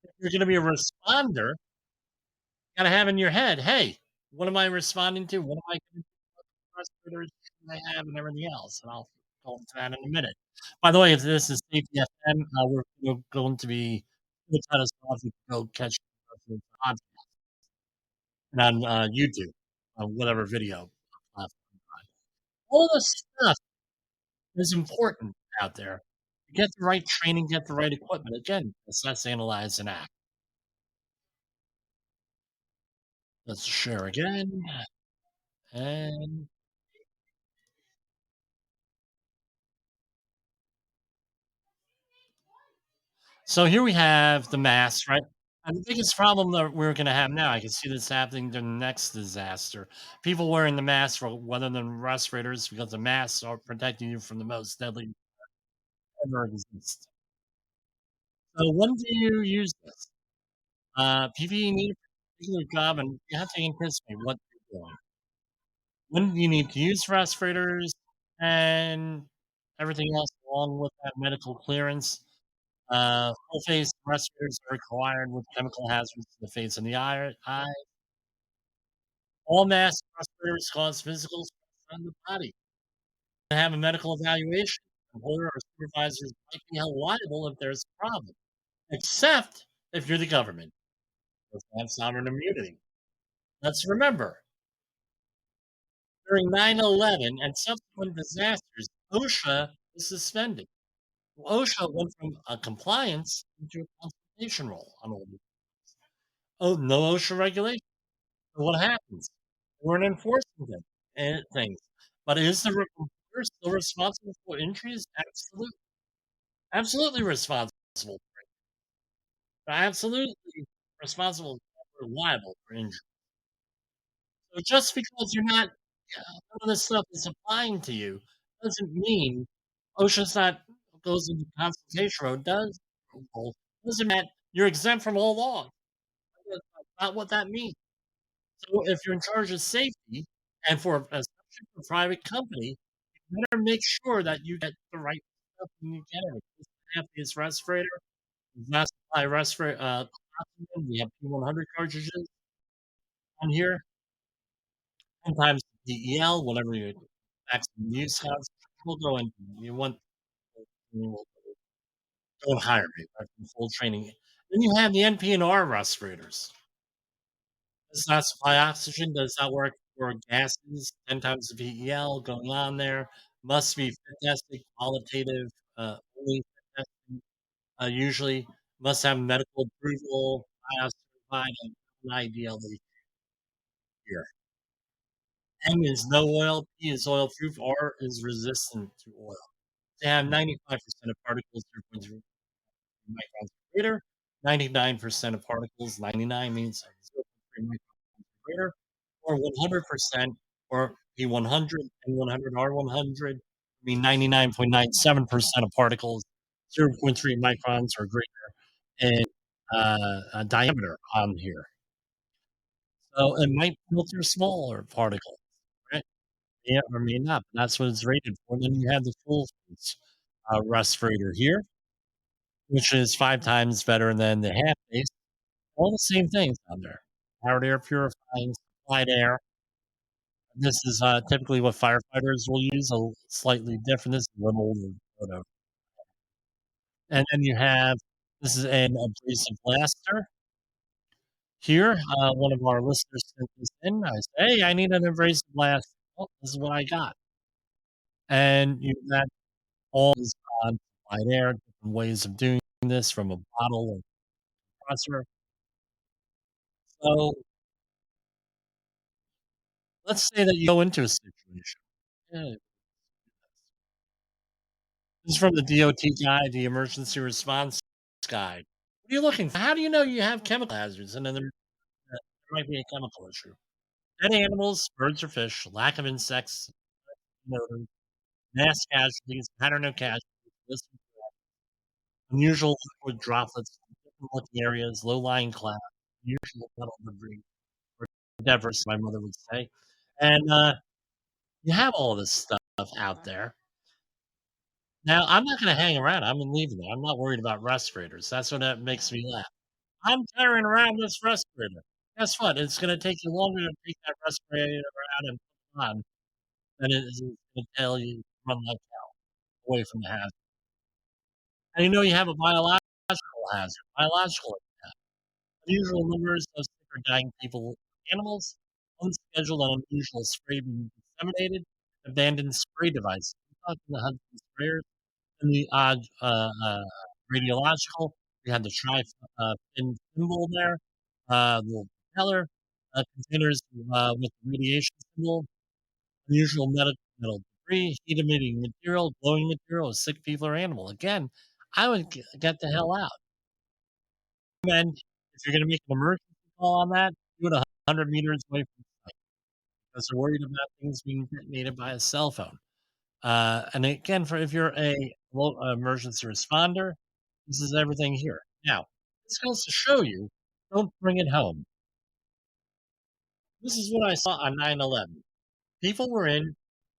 if you're going to be a responder, you got to have in your head, hey, what am I responding to? What am I going to do? What respirators do I have and everything else? And I'll go into that in a minute. By the way, if this is Safety FM, we're going to be we'll cut us off. You can go catch the podcast and on YouTube, whatever video platform. All this stuff is important out there. Get the right training, get the right equipment. Again, assess, analyze, and act. Let's share again. And so here we have the mask, right? And the biggest problem that we're going to have now, I can see this happening during the next disaster. People wearing the mask rather than respirators because the masks are protecting you from the most deadly ever exist. So when do you use this? PPE needed for a particular job, and you have to anticipate what you're doing. When do you need to use respirators and everything else along with that medical clearance? Full face respirators are required with chemical hazards to the face and the eye. All mask respirators cause physical stress on the body. To have a medical evaluation, employer or supervisors might be held liable if there's a problem, except if you're the government. Doesn't have sovereign immunity. Let's remember, during 9/11 and subsequent disasters, OSHA was suspended. OSHA went from a compliance into a consultation role on all these. Oh, no OSHA regulation. So what happens? They weren't enforcing them and things. But is the employer still responsible for injuries? Absolutely, absolutely responsible. Absolutely responsible or liable for injury. So just because you're not none of this stuff is applying to you doesn't mean OSHA's not goes into consultation road does role, doesn't mean that you're exempt from all law. That's not what that means. So if you're in charge of safety and for especially for a private company, you better make sure that you get the right stuff when you get it. If you have this respirator, not supply respirator oxygen, we have P100 cartridges on here. Sometimes DEL, whatever your maximum use has, we'll go into you want don't hire me, right, from full training. Then you have the NP&R respirators. Does not supply oxygen, does not work for gases, 10 times the PEL going on there. Must be fit tested, qualitative, only fit testing, usually must have medical approval, IOS certified, and an IDLE here. N is no oil, P is oil proof, R is resistant to oil. They have 95% of particles 0.0 microns or greater, 99% of particles, 99 means 0.3 microns or greater, or 100% or P100 and 100 R100 mean 99.97% of particles, 0.3 microns or greater in diameter on here. So it might filter smaller particles, right? Yeah, or may not, but that's what it's rated for. Then you have the full face, respirator here, which is 5 times better than the half face. All the same things on there. Powered air purifying, supplied air. This is, typically what firefighters will use, a slightly different. This is a little older photo. And then you have this is an abrasive blaster. Here, one of our listeners sent this in. I said, "Hey, I need an abrasive blaster." "Oh, this is what I got." And you got all is on supplied air, different ways of doing this from a bottle or compressor. So, let's say that you go into a situation. Yeah, this is from the DOT guide, the emergency response guide. What are you looking for? How do you know you have chemical hazards? And then there might be a chemical issue. Dead animals, birds or fish, lack of insects, odor, mass casualties, pattern of casualties, unusual liquid droplets, different looking areas, low lying clouds, unusual metal debris, or debris, my mother would say. And you have all this stuff out there. Now, I'm not going to hang around. I'm leaving there. I'm not worried about respirators. That's what that makes me laugh. I'm carrying around this respirator. Guess what? It's gonna take you longer to take that respirator out and put it on than it is gonna tell you to run like hell away from the hazard. And you know you have a biological hazard, biological impact. Unusual numbers of sick or dying people, animals, unscheduled and unusual spray being disseminated, abandoned spray devices. We're talking the Hudson sprayers and the odd radiological. We had the fin symbol there, the little propeller, containers with the radiation symbol, unusual metal debris, heat emitting material, glowing material, sick people or animal. Again, I would get the hell out. And if you're going to make an emergency call on that, do it 100 meters away from the site because they're worried about things being detonated by a cell phone. And again, for if you're a emergency responder, This is everything here. Now, this goes to show you, don't bring it home. This is what I saw on 9/11. People were in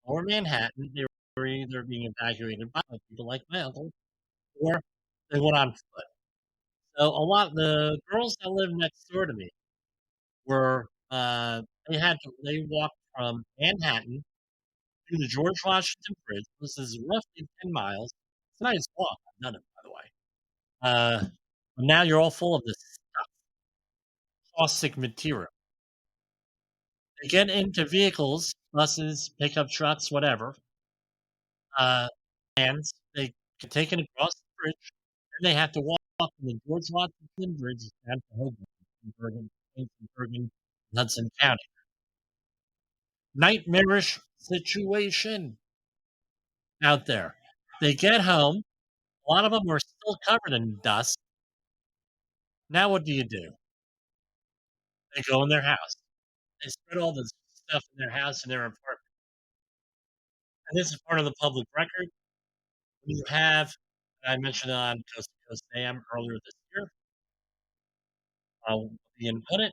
lower Manhattan. They were either being evacuated by people like my uncle, or they went on foot. So a lot the girls that lived next door to me were they walked from Manhattan to the George Washington Bridge. This is roughly 10 miles. It's a nice walk. I've done it, by the way. Uh, but now you're all full of this caustic material. They get into vehicles, buses, pickup trucks, whatever, uh, vans. They get taken across the bridge, and they have to walk from the George Washington Bridge down to Hoboken, Bergen, Hudson County. Nightmarish situation out there. They get home. A lot of them are still covered in dust. Now what do? They go in their house. They spread all this stuff in their house and their apartment. And this is part of the public record. You have I mentioned it on Coast to Coast AM earlier this year, being put it,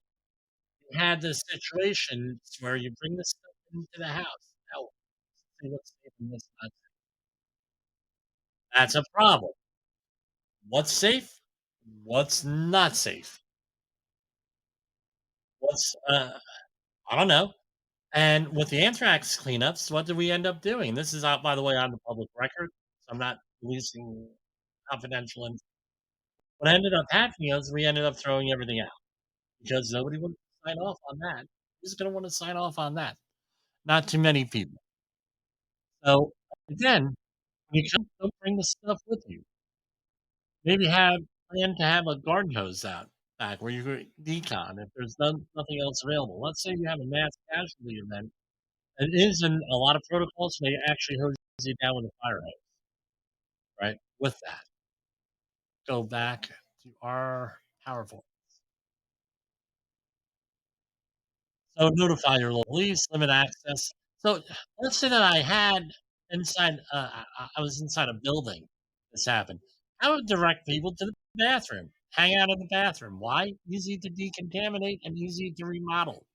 you had this situation where you bring this stuff into the house. Now, say what's safe and what's not safe. That's a problem. What's safe? What's not safe? What's I don't know. And with the anthrax cleanups, what did we end up doing? This is out, by the way, on the public record, so I'm not releasing confidential. And what ended up happening is we ended up throwing everything out because nobody wanted to sign off on that. Who's going to want to sign off on that? Not too many people. So again, when you come, don't bring the stuff with you. Maybe have plan to have a garden hose out back where you could decon if there's nothing else available. Let's say you have a mass casualty event. It is in a lot of protocols, they actually hose you down with a fire hose, right? With that, go back to our powerful. So notify your local police, limit access. So let's say that I was inside a building. This happened. I would direct people to the bathroom. Hang out in the bathroom. Why? Easy to decontaminate and easy to remodel.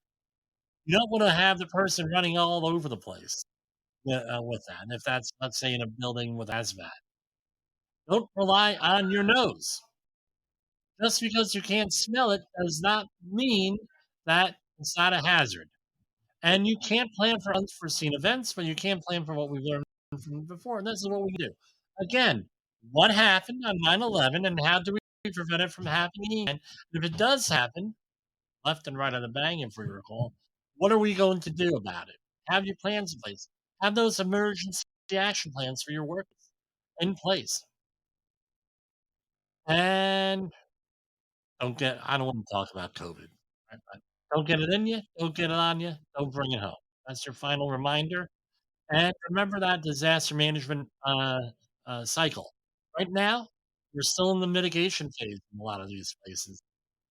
You don't want to have the person running all over the place with that. If that's, let's say, in a building with asthma, don't rely on your nose. Just because you can't smell it does not mean that it's not a hazard. And you can't plan for unforeseen events, but you can plan for what we've learned from before. And this is what we do. Again, what happened on 9/11 and how do we prevent it from happening again? If it does happen, left and right on the bang, if we recall, what are we going to do about it? Have your plans in place. Have those emergency action plans for your work in place. And I don't want to talk about COVID. Right? But don't get it in you. Don't get it on you. Don't bring it home. That's your final reminder. And remember that disaster management cycle. Right now, we're still in the mitigation phase in a lot of these places.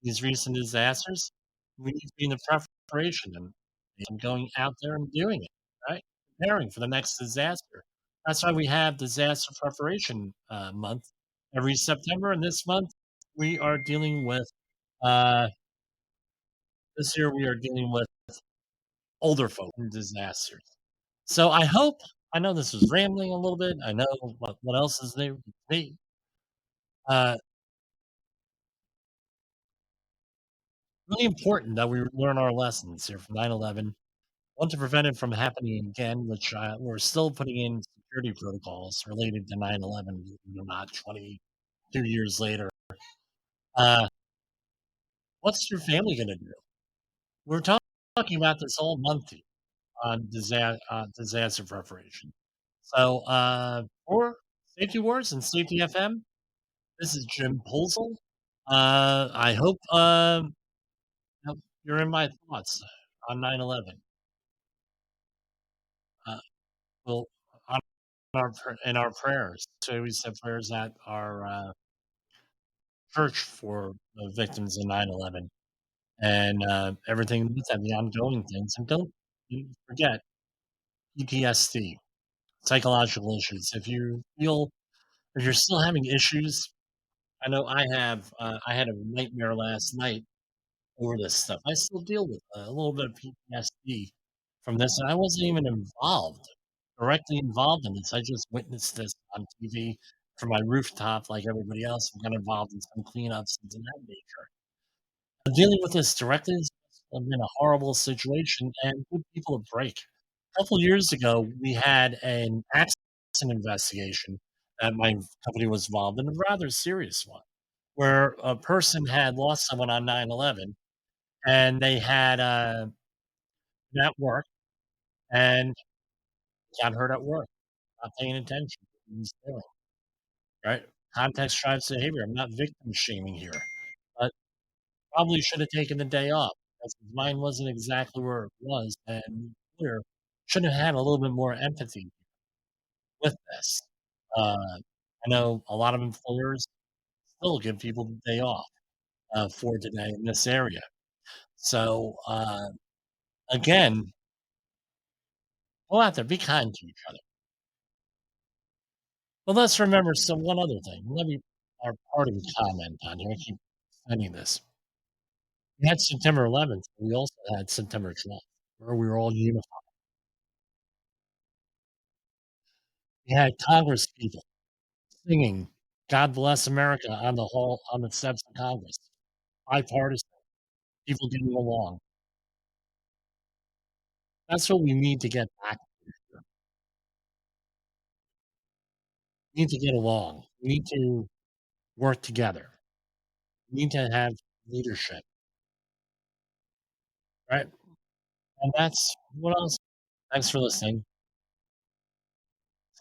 These recent disasters, we need to be in the preparation and going out there and doing it, right? Preparing for the next disaster. That's why we have disaster preparation month every September. And this month, we are dealing with, uh, this year, we are dealing with older folk and disasters. So I know this was rambling a little bit. I know what else is there. They, uh, really important that we learn our lessons here from 9/11. Want to prevent it from happening again, which we're still putting in security protocols related to 9/11, believe it or not, 22 years later. Uh, what's your family going to do? We're talking about this all month here on disaster preparation. So for Safety Wars and Safety FM, this is Jim Pulsel. I hope you're in my thoughts on 9/11. Uh, we'll on in our prayers. So we said prayers at our church for the victims of 9/11 and everything with that, the ongoing things. And don't forget PTSD, psychological issues. If you're still having issues I know I had a nightmare last night over this stuff. I still deal with a little bit of PTSD from this, and I wasn't even directly involved in this. I just witnessed this on TV from my rooftop, like everybody else, and got involved in some cleanups and things of that nature. Dealing with this directly has been a horrible situation and give people a break. A couple years ago, we had an accident investigation that my company was involved in, a rather serious one, where a person had lost someone on 9/11 and they had been at work and got hurt at work, not paying attention to what he was doing, right? Context drives behavior. I'm not victim shaming here, but probably should have taken the day off because his mind wasn't exactly where it was, and the employer should have had a little bit more empathy with this. I know a lot of employers still give people the day off for today in this area. So again, go out there, be kind to each other. But let's remember some one other thing. Let me our parting comment on here. I keep sending this. We had September 11th. We also had September 12th, where we were all unified. We had Congress people singing "God Bless America" on the steps of Congress. Bipartisan, people getting along. That's what we need to get back to here. We need to get along. We need to work together. We need to have leadership, right? And that's what else. Thanks for listening.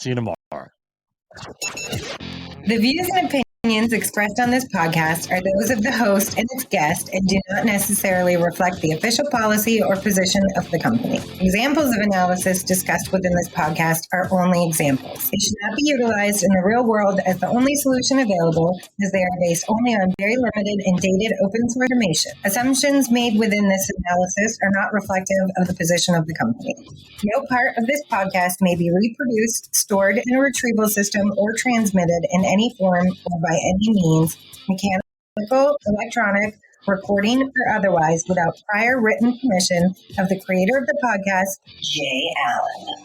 See you tomorrow. The views and opinions expressed on this podcast are those of the host and its guest and do not necessarily reflect the official policy or position of the company. Examples of analysis discussed within this podcast are only examples. They should not be utilized in the real world as the only solution available, as they are based only on very limited and dated open source information. Assumptions made within this analysis are not reflective of the position of the company. No part of this podcast may be reproduced, stored in a retrieval system, or transmitted in any form or by any means, mechanical, electronic, recording, or otherwise, without prior written permission of the creator of the podcast, Jay Allen.